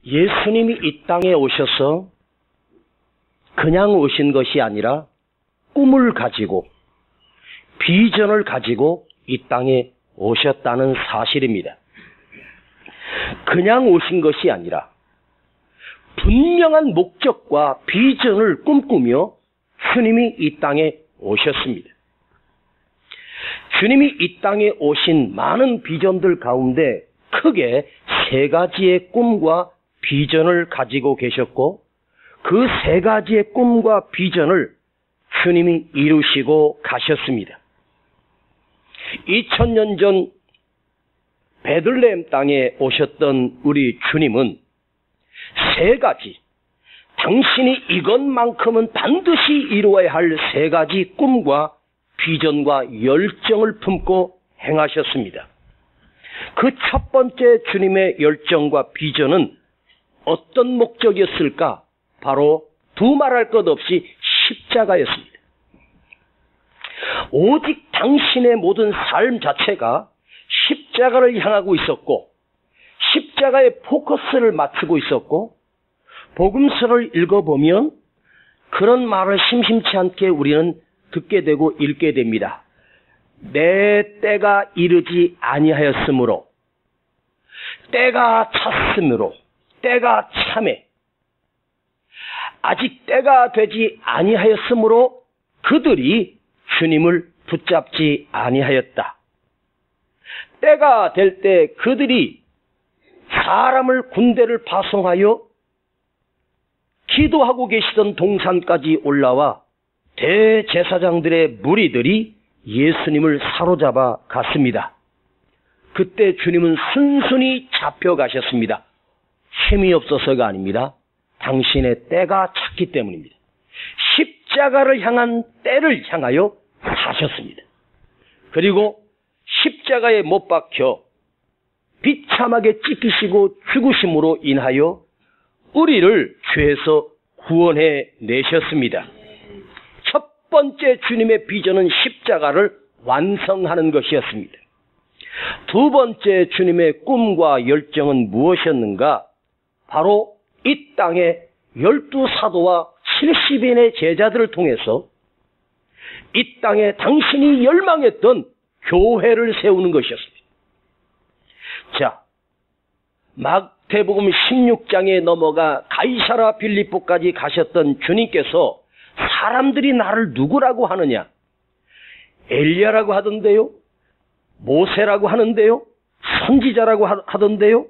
예수님이 이 땅에 오셔서 그냥 오신 것이 아니라 꿈을 가지고 비전을 가지고 이 땅에 오셨다는 사실입니다. 그냥 오신 것이 아니라 분명한 목적과 비전을 꿈꾸며 주님이 이 땅에 오셨습니다. 주님이 이 땅에 오신 많은 비전들 가운데 크게 세 가지의 꿈과 비전을 가지고 계셨고, 그 세 가지의 꿈과 비전을 주님이 이루시고 가셨습니다. 2000년 전 베들레헴 땅에 오셨던 우리 주님은 세 가지, 당신이 이것만큼은 반드시 이루어야 할 세 가지 꿈과 비전과 열정을 품고 행하셨습니다. 그 첫 번째 주님의 열정과 비전은 어떤 목적이었을까? 바로 두말할 것 없이 십자가였습니다. 오직 당신의 모든 삶 자체가 십자가를 향하고 있었고, 십자가에 포커스를 맞추고 있었고, 복음서를 읽어보면 그런 말을 심심치 않게 우리는 듣게 되고 읽게 됩니다. 내 때가 이르지 아니하였으므로, 때가 찼으므로, 때가 참에, 아직 때가 되지 아니하였으므로 그들이 주님을 붙잡지 아니하였다. 때가 될 때 그들이 사람을 군대를 파송하여 기도하고 계시던 동산까지 올라와 대제사장들의 무리들이 예수님을 사로잡아 갔습니다. 그때 주님은 순순히 잡혀가셨습니다. 힘이 없어서가 아닙니다. 당신의 때가 찼기 때문입니다. 십자가를 향한 때를 향하여 사셨습니다. 그리고 십자가에 못 박혀 비참하게 찢기시고 죽으심으로 인하여 우리를 죄에서 구원해 내셨습니다. 첫 번째 주님의 비전은 십자가를 완성하는 것이었습니다. 두 번째 주님의 꿈과 열정은 무엇이었는가? 바로 이 땅에 12사도와 70인의 제자들을 통해서 이 땅에 당신이 열망했던 교회를 세우는 것이었습니다. 자, 마태복음 16장에 넘어가 가이사라 빌립보까지 가셨던 주님께서 사람들이 나를 누구라고 하느냐? 엘리야라고 하던데요? 모세라고 하는데요? 선지자라고 하던데요?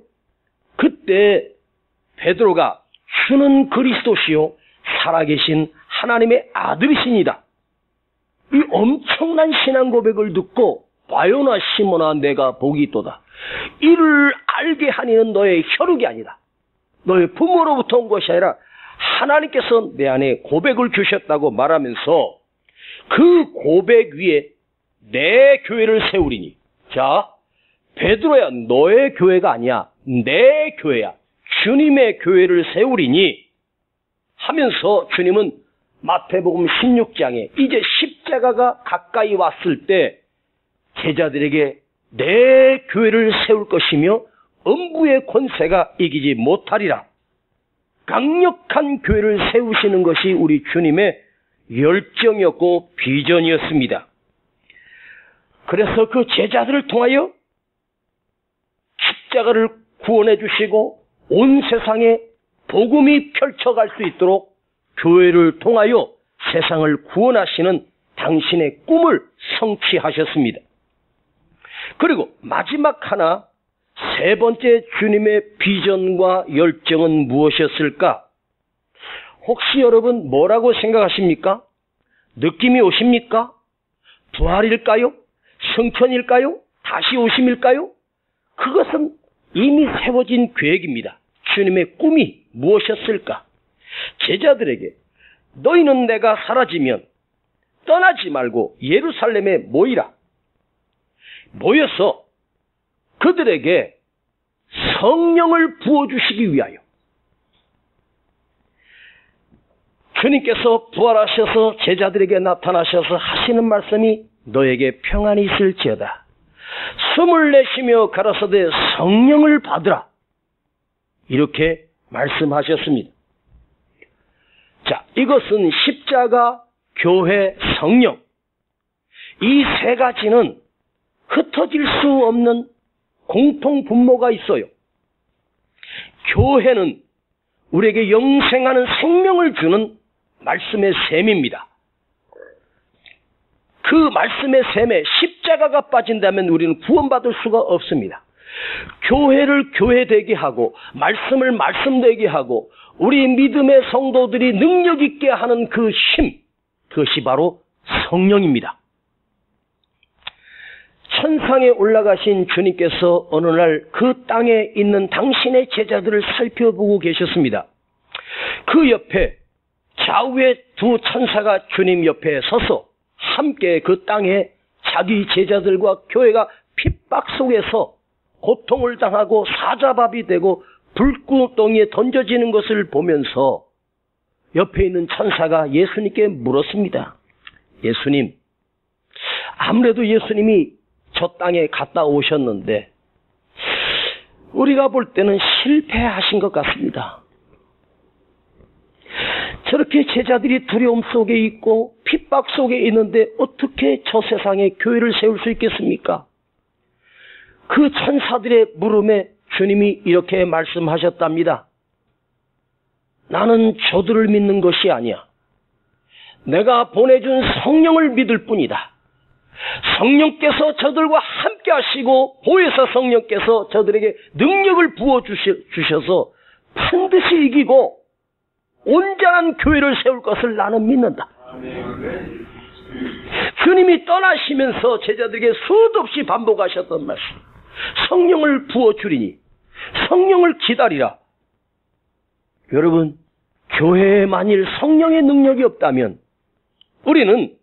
그때 베드로가 주는 그리스도시요 살아계신 하나님의 아들이시니다. 이 엄청난 신앙 고백을 듣고 바요나 시몬아 내가 복이 있도다. 이를 알게 하니는 너의 혈육이 아니다. 너의 부모로부터 온 것이 아니라 하나님께서 내 안에 고백을 주셨다고 말하면서 그 고백 위에 내 교회를 세우리니. 자, 베드로야 너의 교회가 아니야. 내 교회야. 주님의 교회를 세우리니 하면서 주님은 마태복음 16장에 이제 십자가가 가까이 왔을 때 제자들에게 내 교회를 세울 것이며 음부의 권세가 이기지 못하리라. 강력한 교회를 세우시는 것이 우리 주님의 열정이었고 비전이었습니다. 그래서 그 제자들을 통하여 십자가를 구원해 주시고 온 세상에 복음이 펼쳐갈 수 있도록 교회를 통하여 세상을 구원하시는 당신의 꿈을 성취하셨습니다. 그리고 마지막 하나, 세 번째 주님의 비전과 열정은 무엇이었을까? 혹시 여러분 뭐라고 생각하십니까? 느낌이 오십니까? 부활일까요? 승천일까요? 다시 오심일까요? 그것은 이미 세워진 계획입니다. 주님의 꿈이 무엇이었을까? 제자들에게 너희는 내가 사라지면 떠나지 말고 예루살렘에 모이라. 모여서 그들에게 성령을 부어주시기 위하여 주님께서 부활하셔서 제자들에게 나타나셔서 하시는 말씀이 너에게 평안이 있을지어다. 숨을 내쉬며 가라사대 성령을 받으라. 이렇게 말씀하셨습니다. 자, 이것은 십자가, 교회, 성령. 이 세 가지는 흩어질 수 없는 공통 분모가 있어요. 교회는 우리에게 영생하는 생명을 주는 말씀의 셈입니다. 그 말씀의 셈에 십자가가 빠진다면 우리는 구원받을 수가 없습니다. 교회를 교회되게 하고 말씀을 말씀되게 하고 우리 믿음의 성도들이 능력 있게 하는 그 힘, 그것이 바로 성령입니다. 천상에 올라가신 주님께서 어느 날 그 땅에 있는 당신의 제자들을 살펴보고 계셨습니다. 그 옆에 좌우에 두 천사가 주님 옆에 서서 함께 그 땅에 자기 제자들과 교회가 핍박 속에서 고통을 당하고 사자밥이 되고 불구덩이에 던져지는 것을 보면서 옆에 있는 천사가 예수님께 물었습니다. 예수님, 아무래도 예수님이 저 땅에 갔다 오셨는데 우리가 볼 때는 실패하신 것 같습니다. 저렇게 제자들이 두려움 속에 있고 핍박 속에 있는데 어떻게 저 세상에 교회를 세울 수 있겠습니까? 그 천사들의 물음에 주님이 이렇게 말씀하셨답니다. 나는 저들을 믿는 것이 아니야. 내가 보내준 성령을 믿을 뿐이다. 성령께서 저들과 함께 하시고 보혜사 성령께서 저들에게 능력을 부어주셔서 반드시 이기고 온전한 교회를 세울 것을 나는 믿는다. 주님이 떠나시면서 제자들에게 수도 없이 반복하셨던 말씀. 성령을 부어주리니 성령을 기다리라. 여러분, 교회에 만일 성령의 능력이 없다면 우리는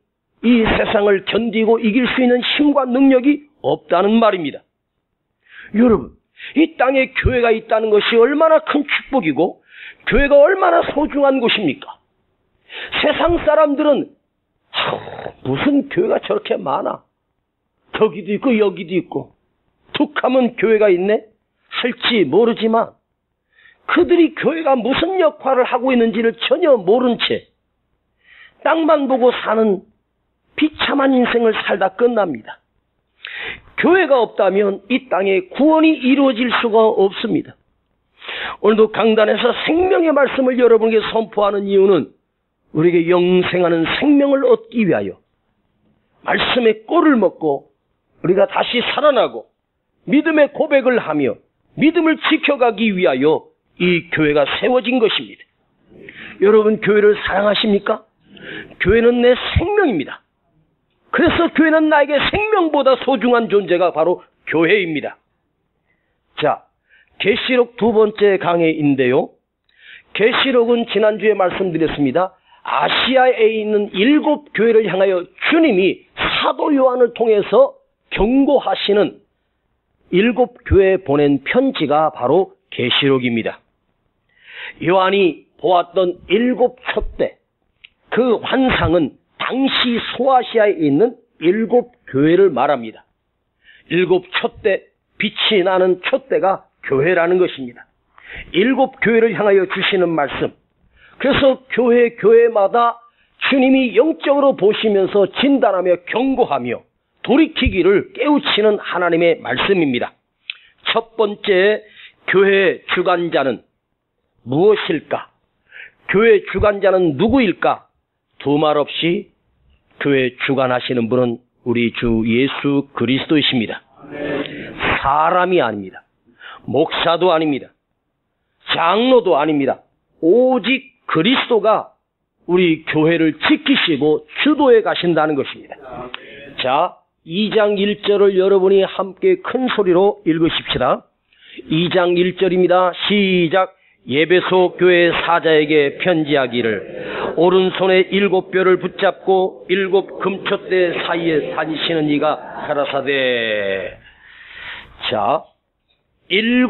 이 세상을 견디고 이길 수 있는 힘과 능력이 없다는 말입니다. 여러분, 이 땅에 교회가 있다는 것이 얼마나 큰 축복이고 교회가 얼마나 소중한 곳입니까? 세상 사람들은 무슨 교회가 저렇게 많아? 거기도 있고 여기도 있고 툭 하면 교회가 있네? 할지 모르지만 그들이 교회가 무슨 역할을 하고 있는지를 전혀 모른 채 땅만 보고 사는 비참한 인생을 살다 끝납니다. 교회가 없다면 이 땅에 구원이 이루어질 수가 없습니다. 오늘도 강단에서 생명의 말씀을 여러분에게 선포하는 이유는 우리에게 영생하는 생명을 얻기 위하여 말씀의 꼴을 먹고 우리가 다시 살아나고 믿음의 고백을 하며 믿음을 지켜가기 위하여 이 교회가 세워진 것입니다. 여러분, 교회를 사랑하십니까? 교회는 내 생명입니다. 그래서 교회는 나에게 생명보다 소중한 존재가 바로 교회입니다. 자, 계시록 두 번째 강해인데요. 계시록은 지난주에 말씀드렸습니다. 아시아에 있는 7 교회를 향하여 주님이 사도 요한을 통해서 경고하시는 7 교회에 보낸 편지가 바로 계시록입니다. 요한이 보았던 7 촛대, 그 환상은 당시 소아시아에 있는 7 교회를 말합니다. 7 촛대, 빛이 나는 촛대가 교회라는 것입니다. 7 교회를 향하여 주시는 말씀. 그래서 교회마다 주님이 영적으로 보시면서 진단하며 경고하며 돌이키기를 깨우치는 하나님의 말씀입니다. 첫 번째, 교회 주관자는 무엇일까? 교회 주관자는 누구일까? 두 말 없이 교회 주관하시는 분은 우리 주 예수 그리스도이십니다. 사람이 아닙니다. 목사도 아닙니다. 장로도 아닙니다. 오직 그리스도가 우리 교회를 지키시고 주도해 가신다는 것입니다. 자, 2장 1절을 여러분이 함께 큰 소리로 읽으십시다. 2장 1절입니다. 시작. 예배소 교회 사자에게 편지하기를 오른손에 7 뼈를 붙잡고 7 금촛대 사이에 다니시는 이가 가라사대. 자, 7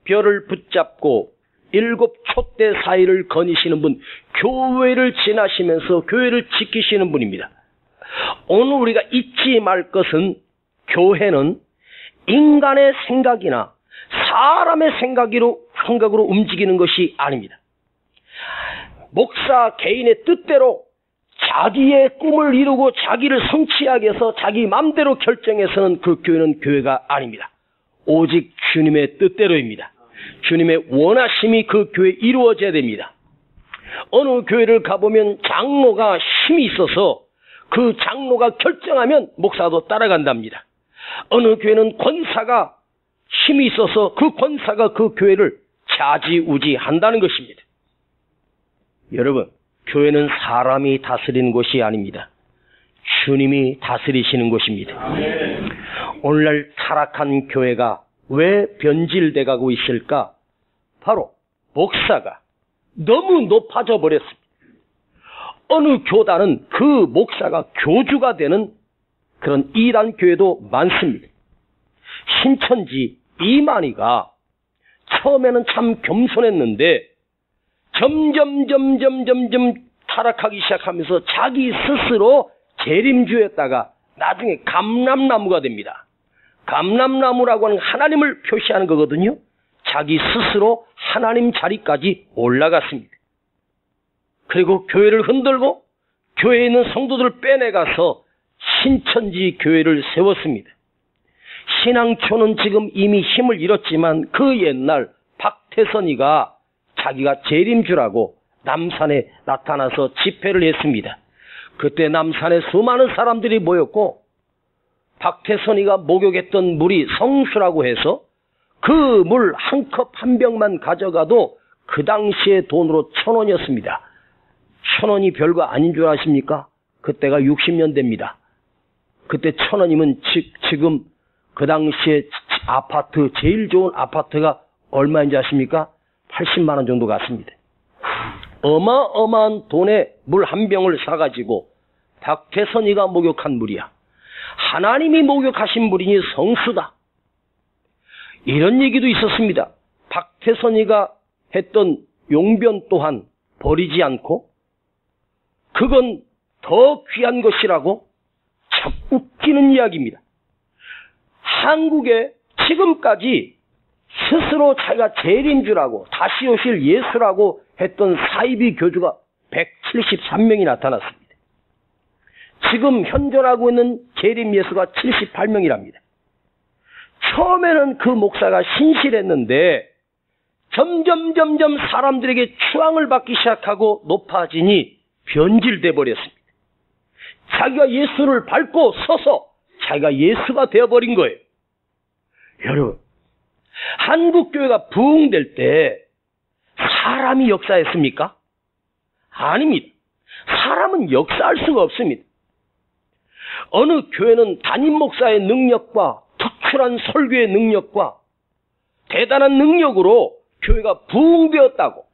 뼈를 붙잡고 7 촛대 사이를 거니시는 분, 교회를 지나시면서 교회를 지키시는 분입니다. 오늘 우리가 잊지 말 것은 교회는 인간의 생각이나 사람의 생각으로 생각으로 움직이는 것이 아닙니다. 목사 개인의 뜻대로 자기의 꿈을 이루고 자기를 성취하기 위해서 자기 맘대로 결정해서는 그 교회는 교회가 아닙니다. 오직 주님의 뜻대로입니다. 주님의 원하심이 그 교회에 이루어져야 됩니다. 어느 교회를 가보면 장로가 힘이 있어서 그 장로가 결정하면 목사도 따라간답니다. 어느 교회는 권사가 힘이 있어서 그 권사가 그 교회를 좌지우지한다는 것입니다. 여러분, 교회는 사람이 다스리는 곳이 아닙니다. 주님이 다스리시는 곳입니다. 오늘날 타락한 교회가 왜 변질돼 가고 있을까? 바로 목사가 너무 높아져 버렸습니다. 어느 교단은 그 목사가 교주가 되는 그런 이단 교회도 많습니다. 신천지 이만희가 처음에는 참 겸손했는데 점점 타락하기 시작하면서 자기 스스로 재림주였다가 나중에 감람나무가 됩니다. 감람나무라고 하는 하나님을 표시하는 거거든요. 자기 스스로 하나님 자리까지 올라갔습니다. 그리고 교회를 흔들고 교회에 있는 성도들을 빼내가서 신천지 교회를 세웠습니다. 신앙초는 지금 이미 힘을 잃었지만 그 옛날 박태선이가 자기가 재림주라고 남산에 나타나서 집회를 했습니다. 그때 남산에 수많은 사람들이 모였고 박태선이가 목욕했던 물이 성수라고 해서 그 물 한 컵 한 병만 가져가도 그 당시에 돈으로 1,000원이었습니다. 1,000원이 별거 아닌 줄 아십니까? 그때가 60년대입니다. 그때 1,000원이면 지금 그 당시에 아파트, 제일 좋은 아파트가 얼마인지 아십니까? 80만 원 정도 갔습니다. 어마어마한 돈에 물 한 병을 사가지고 박태선이가 목욕한 물이야. 하나님이 목욕하신 물이니 성수다. 이런 얘기도 있었습니다. 박태선이가 했던 용변 또한 버리지 않고 그건 더 귀한 것이라고 참 웃기는 이야기입니다. 한국에 지금까지 스스로 자기가 재림주라고 다시 오실 예수라고 했던 사이비 교주가 173명이 나타났습니다. 지금 현존하고 있는 재림 예수가 78명이랍니다. 처음에는 그 목사가 신실했는데 점점 사람들에게 추앙을 받기 시작하고 높아지니 변질돼 버렸습니다. 자기가 예수를 밟고 서서 자기가 예수가 되어버린 거예요. 여러분, 한국교회가 부흥될 때 사람이 역사했습니까? 아닙니다. 사람은 역사할 수가 없습니다. 어느 교회는 담임 목사의 능력과 특출한 설교의 능력과 대단한 능력으로 교회가 부흥되었다고,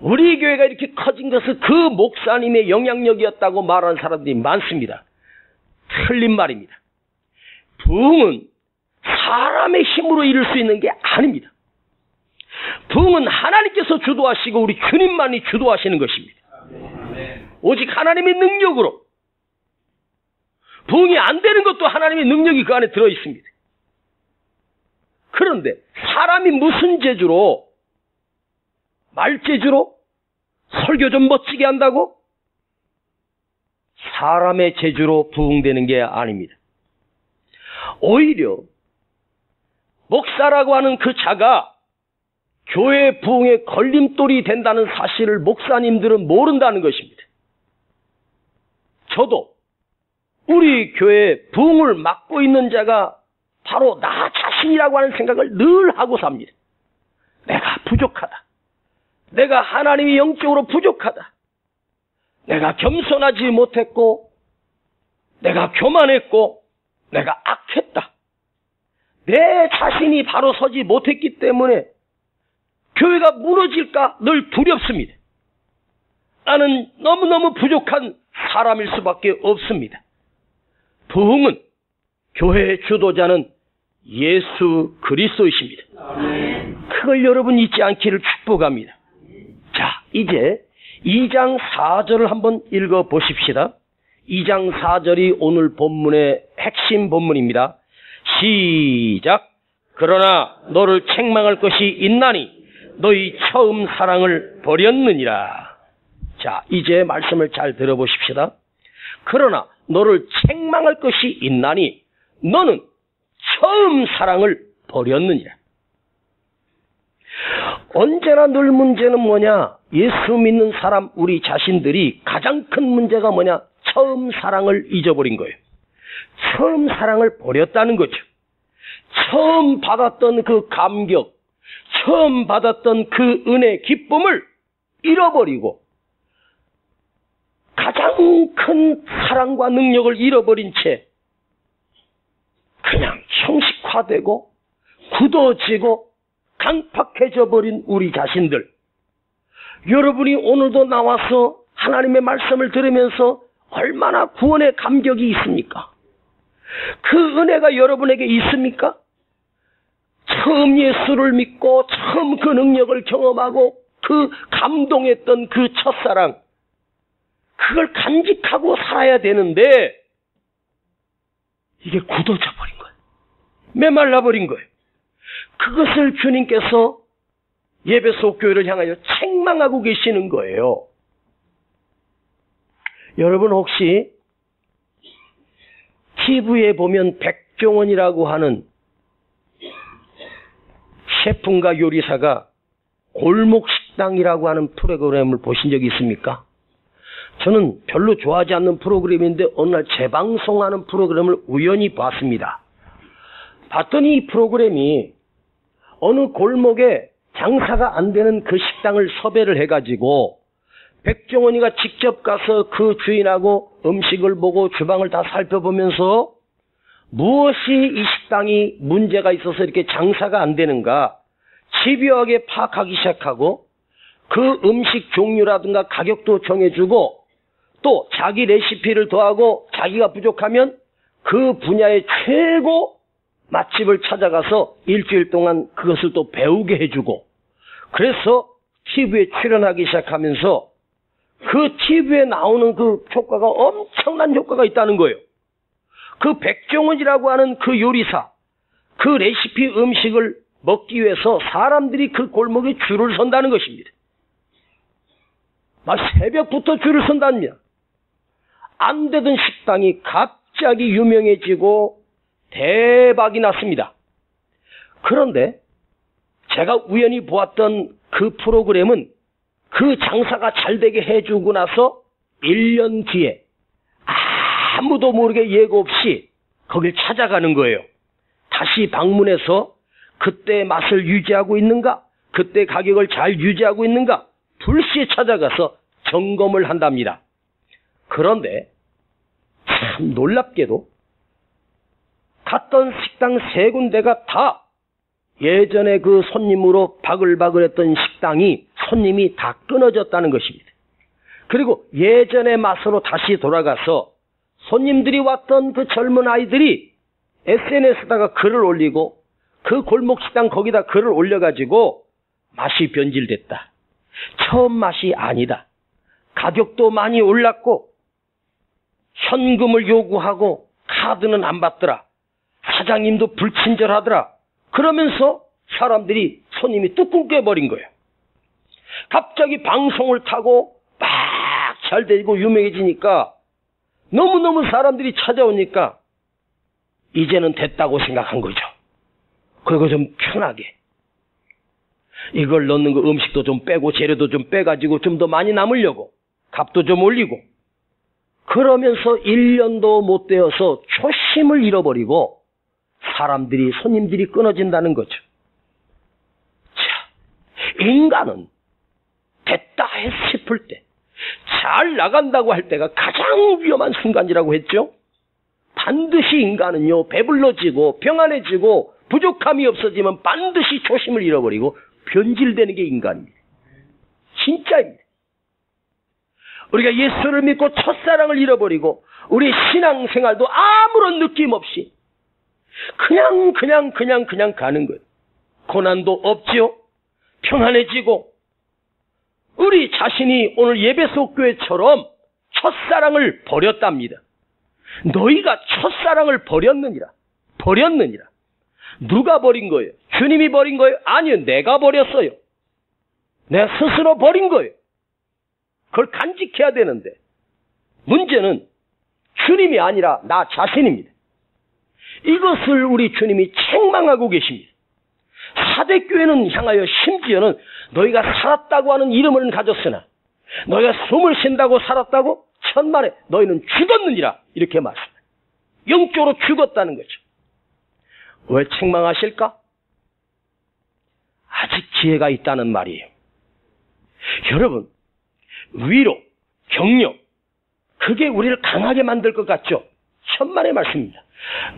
우리 교회가 이렇게 커진 것은 그 목사님의 영향력이었다고 말하는 사람들이 많습니다. 틀린 말입니다. 부흥은 사람의 힘으로 이룰 수 있는 게 아닙니다. 부흥은 하나님께서 주도하시고 우리 주님만이 주도하시는 것입니다. 오직 하나님의 능력으로. 부흥이 안 되는 것도 하나님의 능력이 그 안에 들어 있습니다. 그런데 사람이 무슨 재주로, 말재주로 설교 좀 멋지게 한다고? 사람의 재주로 부흥되는 게 아닙니다. 오히려 목사라고 하는 그 자가 교회 부흥의 걸림돌이 된다는 사실을 목사님들은 모른다는 것입니다. 저도 우리 교회 부흥을 맡고 있는 자가 바로 나 자신이라고 하는 생각을 늘 하고 삽니다. 내가 부족하다. 내가 하나님이 영적으로 부족하다. 내가 겸손하지 못했고, 내가 교만했고, 내가 악했다. 내 자신이 바로 서지 못했기 때문에 교회가 무너질까 늘 두렵습니다. 나는 너무너무 부족한 사람일 수밖에 없습니다. 부흥은 교회의 주도자는 예수 그리스도이십니다. 그걸 여러분 잊지 않기를 축복합니다. 자, 이제 2장 4절을 한번 읽어보십시다. 2장 4절이 오늘 본문의 핵심 본문입니다. 시작. 그러나 너를 책망할 것이 있나니 너희 처음 사랑을 버렸느니라. 자, 이제 말씀을 잘 들어보십시다. 그러나 너를 책망할 것이 있나니 너는 처음 사랑을 버렸느니라. 언제나 늘 문제는 뭐냐? 예수 믿는 사람 우리 자신들이 가장 큰 문제가 뭐냐? 처음 사랑을 잊어버린 거예요. 처음 사랑을 버렸다는 거죠. 처음 받았던 그 감격, 처음 받았던 그 은혜, 기쁨을 잃어버리고 가장 큰 사랑과 능력을 잃어버린 채 그냥 형식화되고 굳어지고 강팍해져 버린 우리 자신들. 여러분이 오늘도 나와서 하나님의 말씀을 들으면서 얼마나 구원의 감격이 있습니까? 그 은혜가 여러분에게 있습니까? 처음 예수를 믿고 처음 그 능력을 경험하고 그 감동했던 그 첫사랑, 그걸 간직하고 살아야 되는데 이게 굳어져 버린 거예요. 메말라 버린 거예요. 그것을 주님께서 예배소 교회를 향하여 책망하고 계시는 거예요. 여러분 혹시 TV에 보면 백종원이라고 하는 셰프인가 요리사가 골목식당이라고 하는 프로그램을 보신 적이 있습니까? 저는 별로 좋아하지 않는 프로그램인데 어느 날 재방송하는 프로그램을 우연히 봤습니다. 봤더니 이 프로그램이 어느 골목에 장사가 안 되는 그 식당을 섭외를 해가지고 백종원이가 직접 가서 그 주인하고 음식을 보고 주방을 다 살펴보면서 무엇이 이 식당이 문제가 있어서 이렇게 장사가 안 되는가 집요하게 파악하기 시작하고 그 음식 종류라든가 가격도 정해주고 또 자기 레시피를 더하고 자기가 부족하면 그 분야의 최고 맛집을 찾아가서 일주일 동안 그것을 또 배우게 해주고 그래서 TV에 출연하기 시작하면서 그 TV에 나오는 그 효과가 엄청난 효과가 있다는 거예요. 그 백종원이라고 하는 그 요리사, 그 레시피 음식을 먹기 위해서 사람들이 그 골목에 줄을 선다는 것입니다. 막 새벽부터 줄을 선답니다. 안 되던 식당이 갑자기 유명해지고 대박이 났습니다. 그런데 제가 우연히 보았던 그 프로그램은 그 장사가 잘 되게 해주고 나서 1년 뒤에 아무도 모르게 예고 없이 거길 찾아가는 거예요. 다시 방문해서 그때 맛을 유지하고 있는가? 그때 가격을 잘 유지하고 있는가? 불시에 찾아가서 점검을 한답니다. 그런데 참 놀랍게도 갔던 식당 3군데가 다 예전에 그 손님으로 바글바글했던 식당이 손님이 다 끊어졌다는 것입니다. 그리고 예전의 맛으로 다시 돌아가서 손님들이 왔던 그 젊은 아이들이 SNS에다가 글을 올리고 그 골목식당 거기다 글을 올려가지고 맛이 변질됐다. 처음 맛이 아니다. 가격도 많이 올랐고 현금을 요구하고 카드는 안 받더라. 사장님도 불친절하더라. 그러면서 사람들이 손님이 뚝 끊겨버린 거예요. 갑자기 방송을 타고 막 잘 되고 유명해지니까 너무너무 사람들이 찾아오니까 이제는 됐다고 생각한 거죠. 그리고 좀 편하게 이걸 넣는 거 음식도 좀 빼고 재료도 좀 빼가지고 좀 더 많이 남으려고 값도 좀 올리고 그러면서 1년도 못 되어서 초심을 잃어버리고 사람들이 손님들이 끊어진다는 거죠. 자, 인간은 됐다 싶을 때 잘 나간다고 할 때가 가장 위험한 순간이라고 했죠. 반드시 인간은요 배불러지고 평안해지고 부족함이 없어지면 반드시 초심을 잃어버리고 변질되는 게 인간입니다. 진짜입니다. 우리가 예수를 믿고 첫사랑을 잃어버리고 우리 신앙생활도 아무런 느낌 없이 그냥 가는 거예요. 고난도 없지요. 평안해지고 우리 자신이 오늘 예배소 교회처럼 첫사랑을 버렸답니다. 너희가 첫사랑을 버렸느니라. 누가 버린 거예요? 주님이 버린 거예요? 아니요, 내가 버렸어요. 내 스스로 버린 거예요. 그걸 간직해야 되는데 문제는 주님이 아니라 나 자신입니다. 이것을 우리 주님이 책망하고 계십니다. 사대교회는 향하여 심지어는 너희가 살았다고 하는 이름을 가졌으나 너희가 숨을 쉰다고 살았다고 천만에 너희는 죽었느니라 이렇게 말씀합니다. 영적으로 죽었다는 거죠. 왜 책망하실까? 아직 기회가 있다는 말이에요. 여러분, 위로, 격려, 그게 우리를 강하게 만들 것 같죠? 천만의 말씀입니다.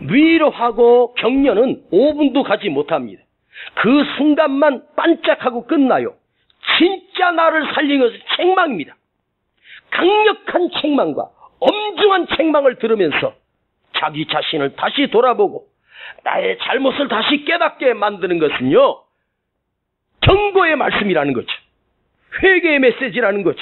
위로하고 격려는 5분도 가지 못합니다. 그 순간만 반짝하고 끝나요. 진짜 나를 살린 것은 책망입니다. 강력한 책망과 엄중한 책망을 들으면서 자기 자신을 다시 돌아보고 나의 잘못을 다시 깨닫게 만드는 것은요, 경고의 말씀이라는 거죠. 회개의 메시지라는 거죠.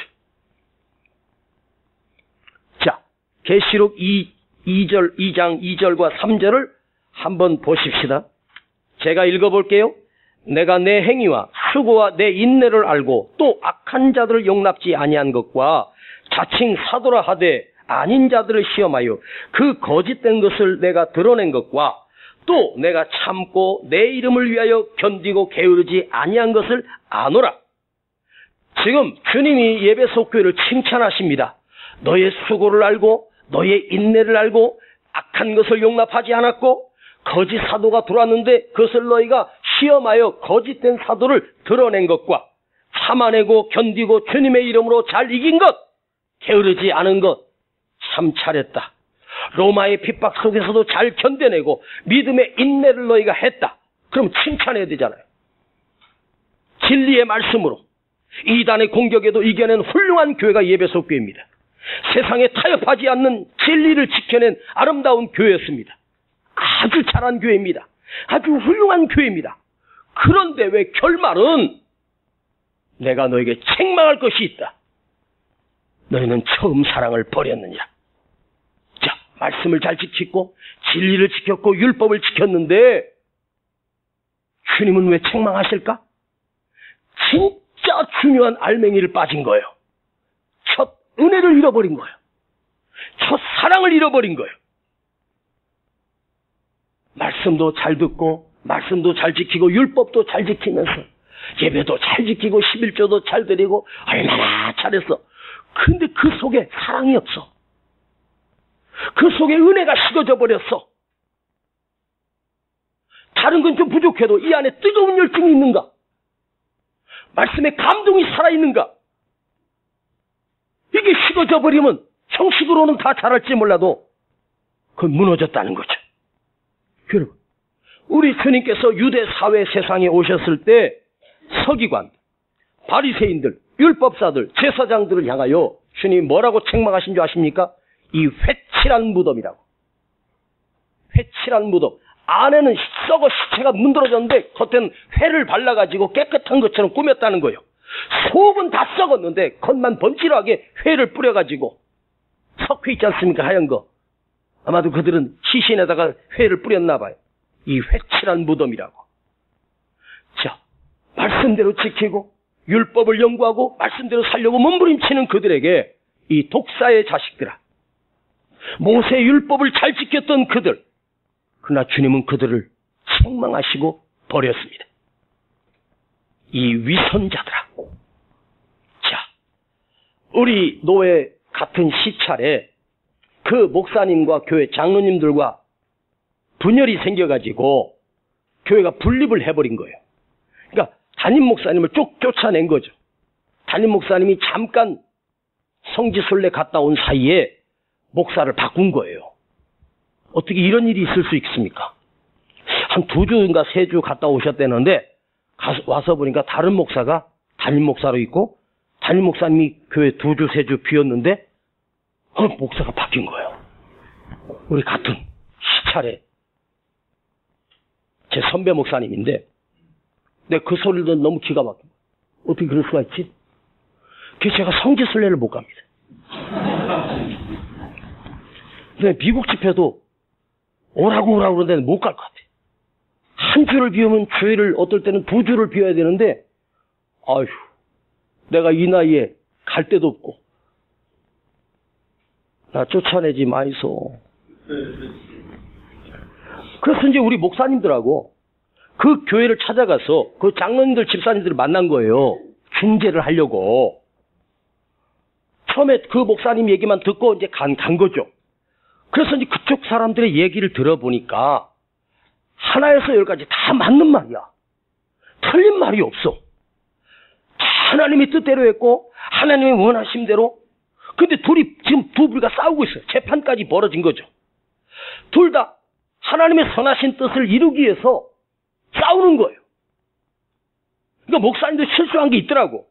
자, 계시록 2장 2절과 3절을 한번 보십시다. 제가 읽어볼게요. 내가 내 행위와 수고와 내 인내를 알고 또 악한 자들을 용납지 아니한 것과 자칭 사도라 하되 아닌 자들을 시험하여 그 거짓된 것을 내가 드러낸 것과 또 내가 참고 내 이름을 위하여 견디고 게으르지 아니한 것을 아노라. 지금 주님이 예배소 교회를 칭찬하십니다. 너의 수고를 알고 너의 인내를 알고 악한 것을 용납하지 않았고 거짓 사도가 들어왔는데 그것을 너희가 시험하여 거짓된 사도를 드러낸 것과 참아내고 견디고 주님의 이름으로 잘 이긴 것, 게으르지 않은 것, 참 잘했다. 로마의 핍박 속에서도 잘 견뎌내고 믿음의 인내를 너희가 했다. 그럼 칭찬해야 되잖아요. 진리의 말씀으로 이단의 공격에도 이겨낸 훌륭한 교회가 예배소 교회입니다. 세상에 타협하지 않는 진리를 지켜낸 아름다운 교회였습니다. 아주 잘한 교회입니다. 아주 훌륭한 교회입니다. 그런데 왜 결말은 내가 너에게 책망할 것이 있다. 너희는 처음 사랑을 버렸느니라. 자, 말씀을 잘 지키고 진리를 지켰고 율법을 지켰는데 주님은 왜 책망하실까? 진짜 중요한 알맹이를 빠진 거예요. 첫 은혜를 잃어버린 거예요. 첫 사랑을 잃어버린 거예요. 말씀도 잘 듣고 말씀도 잘 지키고 율법도 잘 지키면서 예배도 잘 지키고 11조도 잘 드리고 얼마나 잘했어. 근데 그 속에 사랑이 없어. 그 속에 은혜가 식어져 버렸어. 다른 건 좀 부족해도 이 안에 뜨거운 열정이 있는가? 말씀에 감동이 살아있는가? 이게 식어져 버리면 형식으로는 다 잘할지 몰라도 그건 무너졌다는 거죠. 여러분, 우리 주님께서 유대 사회 세상에 오셨을 때 서기관, 바리새인들, 율법사들, 제사장들을 향하여 주님이 뭐라고 책망하신 줄 아십니까? 이 회칠한 무덤이라고. 회칠한 무덤. 안에는 썩어 시체가 문드러졌는데 겉에는 회를 발라가지고 깨끗한 것처럼 꾸몄다는 거예요. 속은 다 썩었는데 겉만 번지르하게 회를 뿌려가지고 석회 있지 않습니까? 하얀 거. 아마도 그들은 시신에다가 회를 뿌렸나 봐요. 이 회칠한 무덤이라고. 자, 말씀대로 지키고 율법을 연구하고 말씀대로 살려고 몸부림치는 그들에게 이 독사의 자식들아, 모세 율법을 잘 지켰던 그들, 그러나 주님은 그들을 책망하시고 버렸습니다. 이 위선자들아. 자, 우리 노예 같은 시찰에 그 목사님과 교회 장로님들과 분열이 생겨가지고 교회가 분립을 해버린 거예요. 그러니까 담임 목사님을 쭉 쫓아낸 거죠. 담임 목사님이 잠깐 성지순례 갔다 온 사이에 목사를 바꾼 거예요. 어떻게 이런 일이 있을 수 있습니까? 한 2주인가 3주 갔다 오셨다는데 와서 보니까 다른 목사가 담임 목사로 있고 담임 목사님이 교회 2주 3주 비었는데 목사가 바뀐 거예요. 우리 같은 시찰에 제 선배 목사님인데 내가 그 소리를 듣는 너무 기가 막혀. 어떻게 그럴 수가 있지? 그래서 제가 성지순례를 못 갑니다. 근데 미국 집회도 오라고 그러는데 못 갈 것 같아. 한 주를 비우면 주일을 어떨 때는 2주를 비워야 되는데 아휴 내가 이 나이에 갈 데도 없고. 나 쫓아내지 마이소. 그래서 이제 우리 목사님들하고 그 교회를 찾아가서 그 장로님들, 집사님들을 만난 거예요. 중재를 하려고. 처음에 그 목사님 얘기만 듣고 이제 간 거죠. 그래서 이제 그쪽 사람들의 얘기를 들어보니까 하나에서 열까지 다 맞는 말이야. 틀린 말이 없어. 하나님의 뜻대로 했고 하나님의 원하심대로. 근데 지금 두 부류가 싸우고 있어요. 재판까지 벌어진 거죠. 둘 다 하나님의 선하신 뜻을 이루기 위해서 싸우는 거예요. 그러니까 목사님도 실수한 게 있더라고.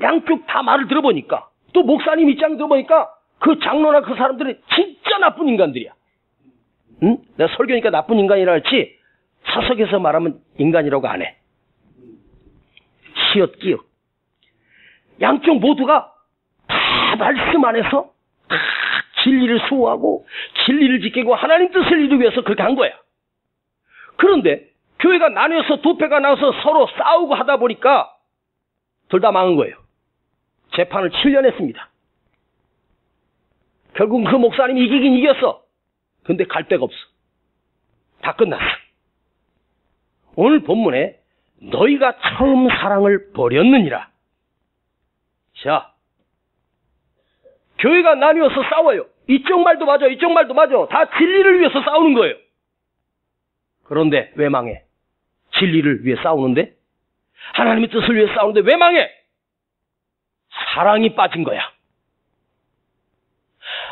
양쪽 다 말을 들어보니까, 또 목사님 입장 들어보니까 그 장로나 그 사람들은 진짜 나쁜 인간들이야. 응? 내가 설교니까 나쁜 인간이라 할지 사석에서 말하면 인간이라고 안 해. 시엇기어. 양쪽 모두가 다 말씀 안에서 다 진리를 수호하고 진리를 지키고 하나님 뜻을 이루기 위해서 그렇게 한 거야. 그런데 교회가 나뉘어서 두 패가 나와서 서로 싸우고 하다 보니까 둘 다 망한 거예요. 재판을 7년 했습니다. 결국 그 목사님이 이기긴 이겼어. 근데 갈 데가 없어. 다 끝났어. 오늘 본문에 너희가 처음 사랑을 버렸느니라. 자, 교회가 나뉘어서 싸워요. 이쪽 말도 맞아, 이쪽 말도 맞아. 다 진리를 위해서 싸우는 거예요. 그런데 왜 망해? 진리를 위해 싸우는데? 하나님의 뜻을 위해 싸우는데 왜 망해? 사랑이 빠진 거야.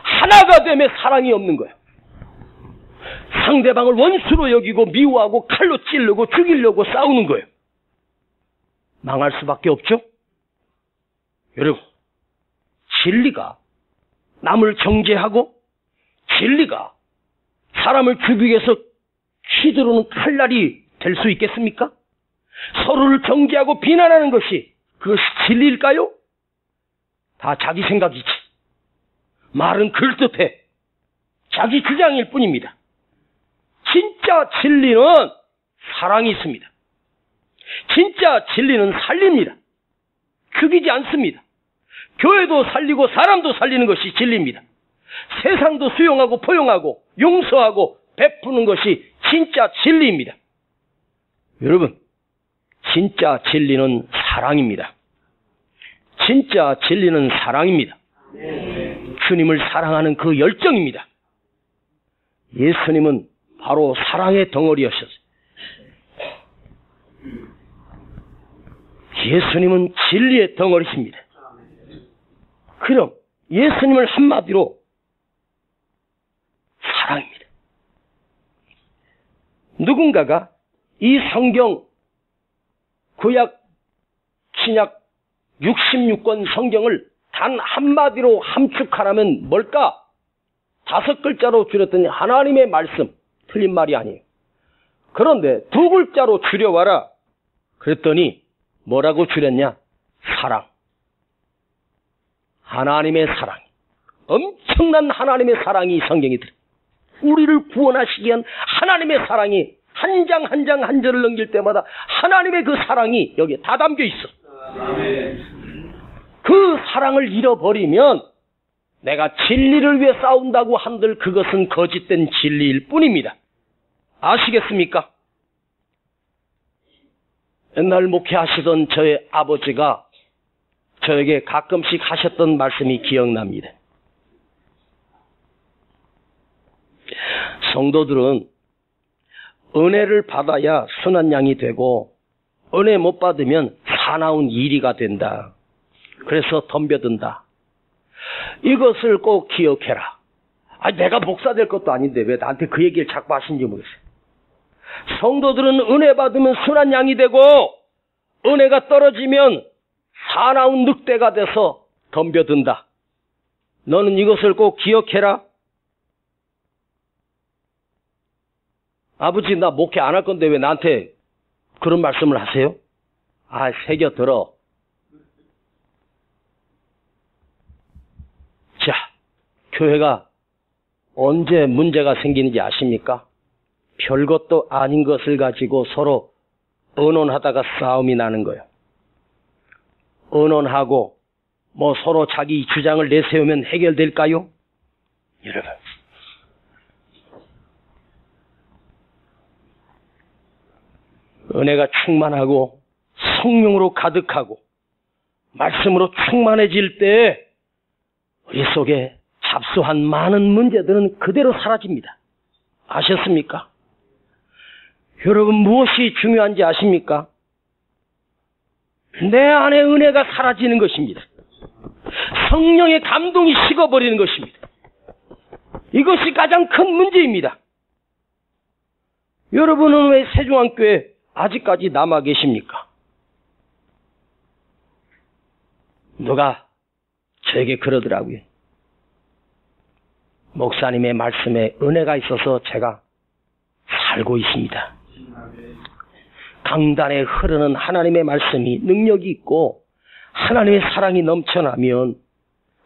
하나가 되면 사랑이 없는 거야. 상대방을 원수로 여기고 미워하고 칼로 찌르고 죽이려고 싸우는 거예요. 망할 수밖에 없죠? 여러분, 진리가 남을 정죄하고 진리가 사람을 죽이기 위해서 휘두르는 칼날이 될 수 있겠습니까? 서로를 정죄하고 비난하는 것이 그것이 진리일까요? 다 자기 생각이지. 말은 그럴듯해. 자기 주장일 뿐입니다. 진짜 진리는 사랑이 있습니다. 진짜 진리는 살립니다. 죽이지 않습니다. 교회도 살리고 사람도 살리는 것이 진리입니다. 세상도 수용하고 포용하고 용서하고 베푸는 것이 진짜 진리입니다. 여러분, 진짜 진리는 사랑입니다. 진짜 진리는 사랑입니다. 주님을 사랑하는 그 열정입니다. 예수님은 바로 사랑의 덩어리였어요. 예수님은 진리의 덩어리십니다. 그럼 예수님을 한마디로 사랑입니다. 누군가가 이 성경, 구약, 신약 66권 성경을 단 한마디로 함축하라면 뭘까? 5글자로 줄였더니 하나님의 말씀. 틀린 말이 아니에요. 그런데 2글자로 줄여와라. 그랬더니 뭐라고 줄였냐? 사랑. 하나님의 사랑. 엄청난 하나님의 사랑이 성경에 들어요. 우리를 구원하시기 위한 하나님의 사랑이 한 장 한 장 한 절을 넘길 때마다 하나님의 그 사랑이 여기에 다 담겨 있어. 그 사랑을 잃어버리면 내가 진리를 위해 싸운다고 한들 그것은 거짓된 진리일 뿐입니다. 아시겠습니까? 옛날 목회하시던 저의 아버지가 저에게 가끔씩 하셨던 말씀이 기억납니다. 성도들은 은혜를 받아야 순한 양이 되고 은혜 못 받으면 사나운 이리가 된다. 그래서 덤벼든다. 이것을 꼭 기억해라. 내가 목사 될 것도 아닌데 왜 나한테 그 얘기를 자꾸 하시는지 모르겠어요. 성도들은 은혜 받으면 순한 양이 되고 은혜가 떨어지면 사나운 늑대가 돼서 덤벼든다. 너는 이것을 꼭 기억해라. 아버지, 나 목회 안 할 건데 왜 나한테 그런 말씀을 하세요? 새겨 들어. 자, 교회가 언제 문제가 생기는지 아십니까? 별것도 아닌 것을 가지고 서로 언론하다가 싸움이 나는 거예요. 언언하고 서로 자기 주장을 내세우면 해결될까요? 여러분, 은혜가 충만하고 성령으로 가득하고 말씀으로 충만해질 때 우리 속에 잡수한 많은 문제들은 그대로 사라집니다. 아셨습니까? 여러분, 무엇이 중요한지 아십니까? 내 안에 은혜가 사라지는 것입니다. 성령의 감동이 식어버리는 것입니다. 이것이 가장 큰 문제입니다. 여러분은 왜 세종안교회 아직까지 남아 계십니까? 누가 저에게 그러더라고요. 목사님의 말씀에 은혜가 있어서 제가 살고 있습니다. 강단에 흐르는 하나님의 말씀이 능력이 있고 하나님의 사랑이 넘쳐나면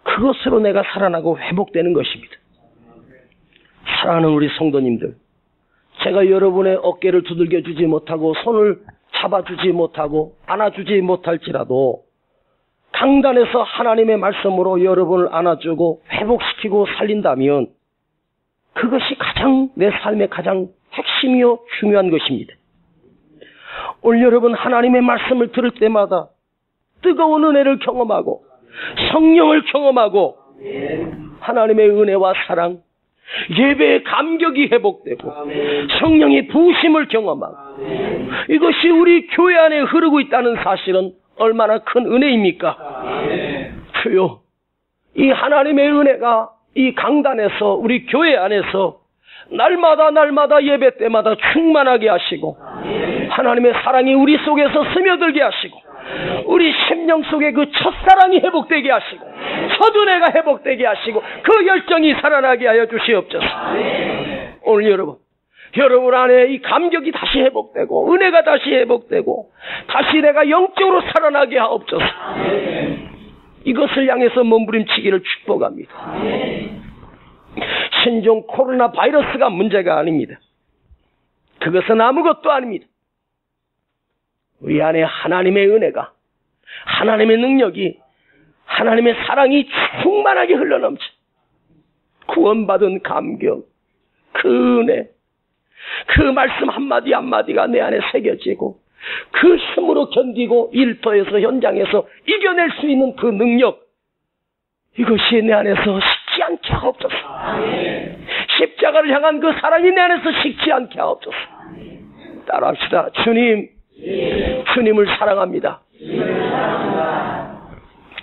그것으로 내가 살아나고 회복되는 것입니다. 사랑하는 우리 성도님들, 제가 여러분의 어깨를 두들겨 주지 못하고 손을 잡아주지 못하고 안아주지 못할지라도 강단에서 하나님의 말씀으로 여러분을 안아주고 회복시키고 살린다면 그것이 가장 내 삶의 가장 핵심이요 중요한 것입니다. 오늘 여러분 하나님의 말씀을 들을 때마다 뜨거운 은혜를 경험하고 성령을 경험하고 하나님의 은혜와 사랑, 예배의 감격이 회복되고 성령의 부으심을 경험하고 이것이 우리 교회 안에 흐르고 있다는 사실은 얼마나 큰 은혜입니까? 주여, 이 하나님의 은혜가 이 강단에서 우리 교회 안에서 날마다 예배 때마다 충만하게 하시고 하나님의 사랑이 우리 속에서 스며들게 하시고 우리 심령 속에 그 첫사랑이 회복되게 하시고 첫은혜가 회복되게 하시고 그 열정이 살아나게 하여 주시옵소서. 오늘 여러분 안에 이 감격이 다시 회복되고 은혜가 다시 회복되고 다시 내가 영적으로 살아나게 하옵소서. 이것을 향해서 몸부림치기를 축복합니다. 신종 코로나 바이러스가 문제가 아닙니다. 그것은 아무것도 아닙니다. 우리 안에 하나님의 은혜가, 하나님의 능력이, 하나님의 사랑이 충만하게 흘러넘쳐 구원받은 감격, 그 은혜, 그 말씀 한마디 한마디가 내 안에 새겨지고 그 힘으로 견디고 일터에서 현장에서 이겨낼 수 있는 그 능력, 이것이 내 안에서 식지 않게 하옵소서. 십자가를 향한 그 사랑이 내 안에서 식지 않게 하옵소서. 따라합시다. 주님을 사랑합니다.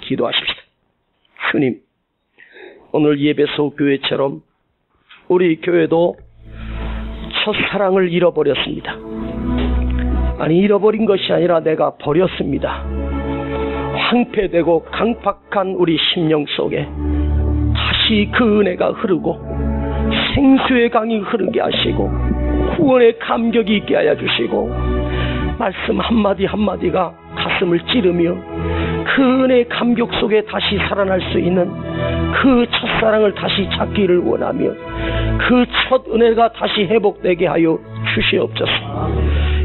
기도하십시다. 주님, 오늘 예배소 교회처럼 우리 교회도 첫사랑을 잃어버렸습니다. 아니, 잃어버린 것이 아니라 내가 버렸습니다. 황폐되고 강팍한 우리 심령 속에 다시 그 은혜가 흐르고 생수의 강이 흐르게 하시고 구원의 감격이 있게 하여 주시고 말씀 한마디 한마디가 가슴을 찌르며 그 은혜의 감격 속에 다시 살아날 수 있는 그 첫사랑을 다시 찾기를 원하며 그 첫 은혜가 다시 회복되게 하여 주시옵소서.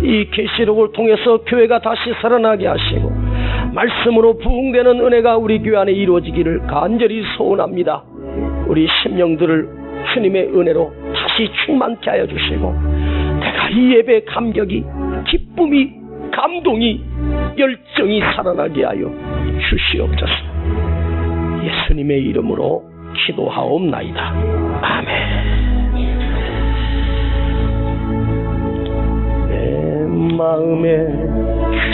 이 계시록을 통해서 교회가 다시 살아나게 하시고 말씀으로 부흥되는 은혜가 우리 교회 안에 이루어지기를 간절히 소원합니다. 우리 심령들을 주님의 은혜로 다시 충만케 하여 주시고 내가 이 예배의 감격이, 기쁨이, 감동이, 열정이 살아나게 하여 주시옵소서. 예수님의 이름으로 기도하옵나이다. 아멘. 내 마음에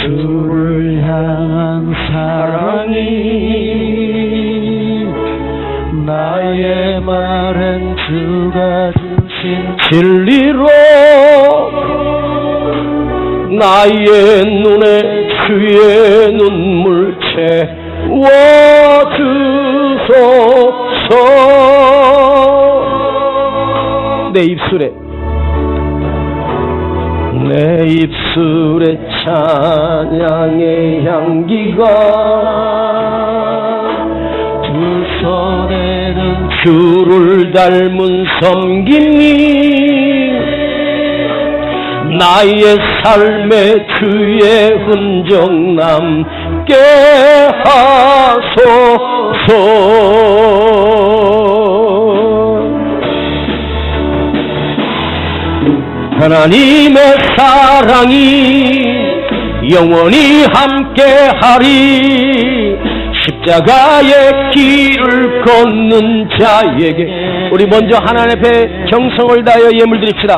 주를 향한 사랑이 나의 말은 주가 주신 진리로 나의 눈에 주의 눈물 채워주소서. 내 입술에 찬양의 향기가 두 손에는 주를 닮은 섬김이 나의 삶에 주의 흔적 남게 하소서. 하나님의 사랑이 영원히 함께하리. 십자가의 길을 걷는 자에게 우리 먼저 하나님 앞에 경성을 다하여 예물 드립시다.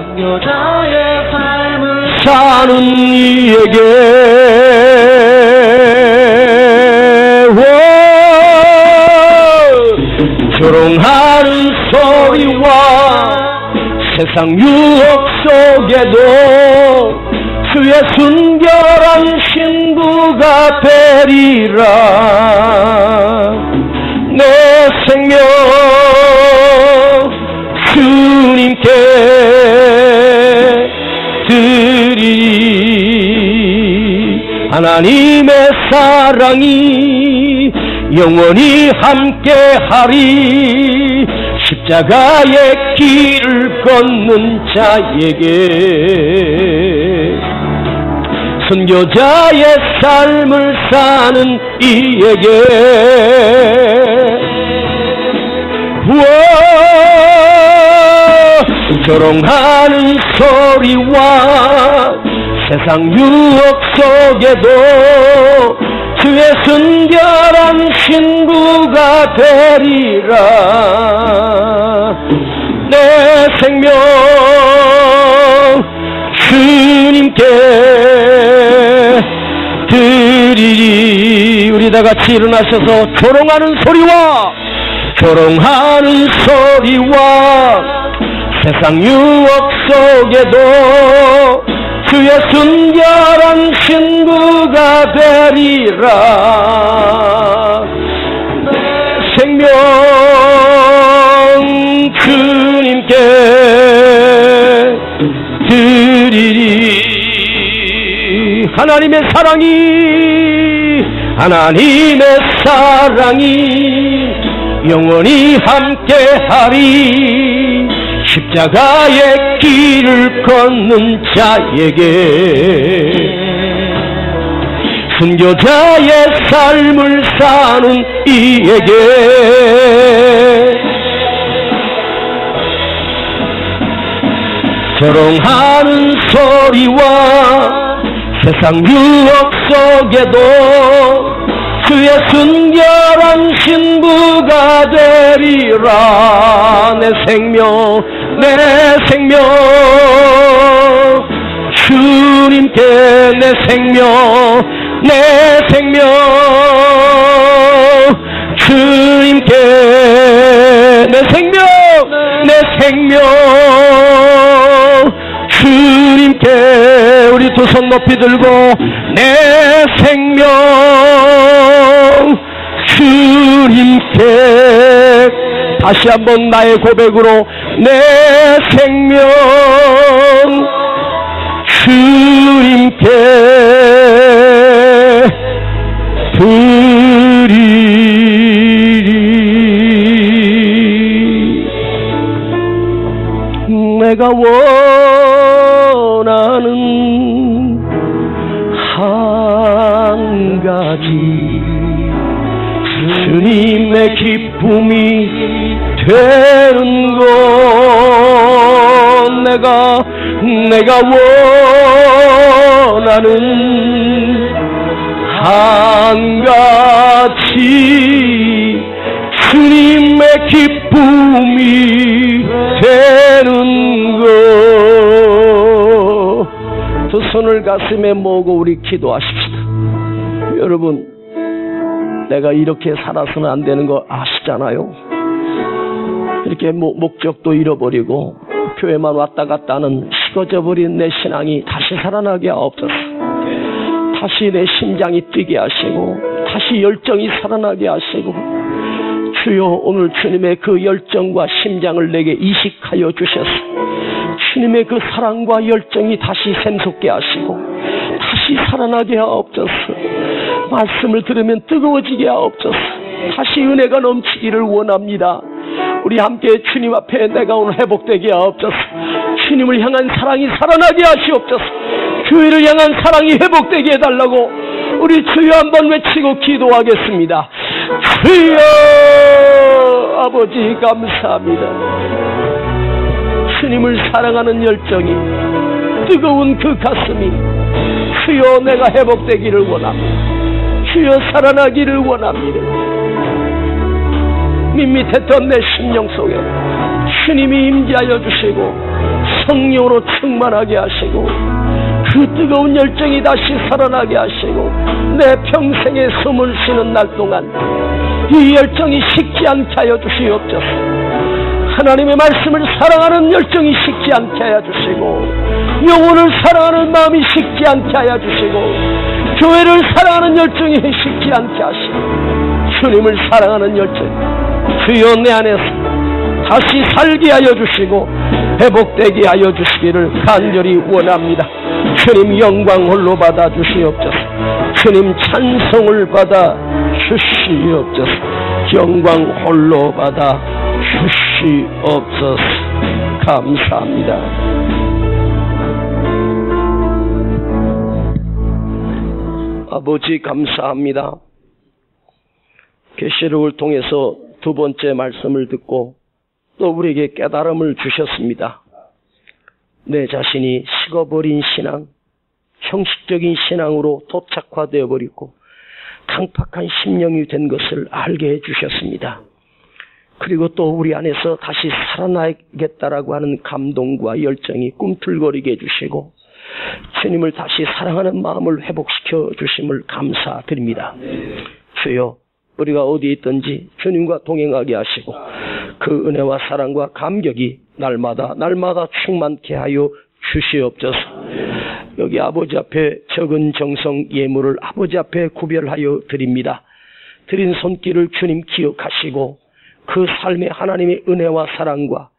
사는 이에게 조롱하는 소리와 세상 유혹 속에도 주의 순결한 신부가 되리라. 내 생명 주님께 드리리. 하나님의 사랑이 영원히 함께하리. 십자가의 길을 걷는 자에게 선교자의 삶을 사는 이에게 조롱하는 소리와 세상 유혹 속에도 주의 순결한 신부가 되리라. 내 생명 주님께 드리리. 우리 다 같이 일어나셔서 조롱하는 소리와 세상 유혹 속에도 주의 순결한 신부가 되리라. 내 생명 주님께 드리리. 하나님의 사랑이 영원히 함께하리. 십자가의 길을 걷는 자에게 순교자의 삶을 사는 이에게 조롱하는 소리와 세상 유혹 속에도 주의 순결한 신부가 되리라. 내 생명 주님께 내 생명 주님께 내 생명 주님께 우리 두 손 높이 들고 내 생명 주님께 다시 한번 나의 고백으로 내 생명 주님께 드리리. 내가 원하는 한 가지 주님의 기쁨이 되는 것. 내가 원하는 한 가지 주님의 기쁨이 되는 것. 두 손을 가슴에 모으고 우리 기도하십시다. 여러분, 내가 이렇게 살아서는 안 되는 거 아시잖아요. 이렇게 목적도 잃어버리고 교회만 왔다 갔다 하는 식어져버린 내 신앙이 다시 살아나게 하옵소서. 다시 내 심장이 뛰게 하시고 다시 열정이 살아나게 하시고, 주여 오늘 주님의 그 열정과 심장을 내게 이식하여 주셔서 주님의 그 사랑과 열정이 다시 샘솟게 하시고 다시 살아나게 하옵소서. 말씀을 들으면 뜨거워지게 하옵소서. 다시 은혜가 넘치기를 원합니다. 우리 함께 주님 앞에 내가 오늘 회복되게 하옵소서. 주님을 향한 사랑이 살아나게 하시옵소서. 교회를 향한 사랑이 회복되게 해달라고 우리 주여 한번 외치고 기도하겠습니다. 주여 아버지 감사합니다. 주님을 사랑하는 열정이 뜨거운 그 가슴이 주여 내가 회복되기를 원합니다. 주여 살아나기를 원합니다. 밋밋했던 내 심령 속에 주님이 임재하여 주시고 성령으로 충만하게 하시고 그 뜨거운 열정이 다시 살아나게 하시고 내 평생에 숨을 쉬는 날 동안 이 열정이 식지 않게 하여 주시옵소서. 하나님의 말씀을 사랑하는 열정이 식지 않게 하여 주시고 영혼을 사랑하는 마음이 식지 않게 하여 주시고 교회를 사랑하는 열정이 식지 않게 하시고 주님을 사랑하는 열정 주여 내 안에서 다시 살게 하여 주시고 회복되게 하여 주시기를 간절히 원합니다. 주님 영광 홀로 받아 주시옵소서. 주님 찬송을 받아 주시옵소서. 영광 홀로 받아 주시옵소서. 감사합니다. 아버지 감사합니다. 계시록을 통해서 두 번째 말씀을 듣고 또 우리에게 깨달음을 주셨습니다. 내 자신이 식어버린 신앙, 형식적인 신앙으로 도착화되어 버리고 강팍한 심령이 된 것을 알게 해주셨습니다. 그리고 또 우리 안에서 다시 살아나겠다라고 하는 감동과 열정이 꿈틀거리게 해주시고 주님을 다시 사랑하는 마음을 회복시켜 주심을 감사드립니다. 주여 우리가 어디에 있든지 주님과 동행하게 하시고 그 은혜와 사랑과 감격이 날마다 충만케 하여 주시옵소서. 여기 아버지 앞에 적은 정성 예물을 아버지 앞에 구별하여 드립니다. 드린 손길을 주님 기억하시고 그 삶에 하나님의 은혜와 사랑과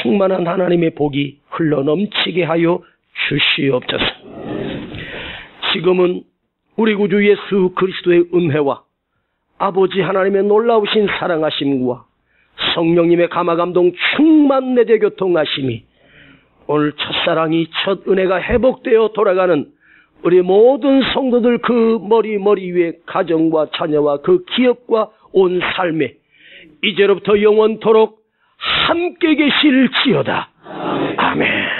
충만한 하나님의 복이 흘러넘치게 하여 주시옵소서. 지금은 우리 구주 예수 그리스도의 은혜와 아버지 하나님의 놀라우신 사랑하심과 성령님의 감화감동 충만 내재 교통하심이 오늘 첫사랑이 첫 은혜가 회복되어 돌아가는 우리 모든 성도들 그 머리 위에 가정과 자녀와 그 기업과 온 삶에 이제로부터 영원토록 함께 계실지어다. 아멘.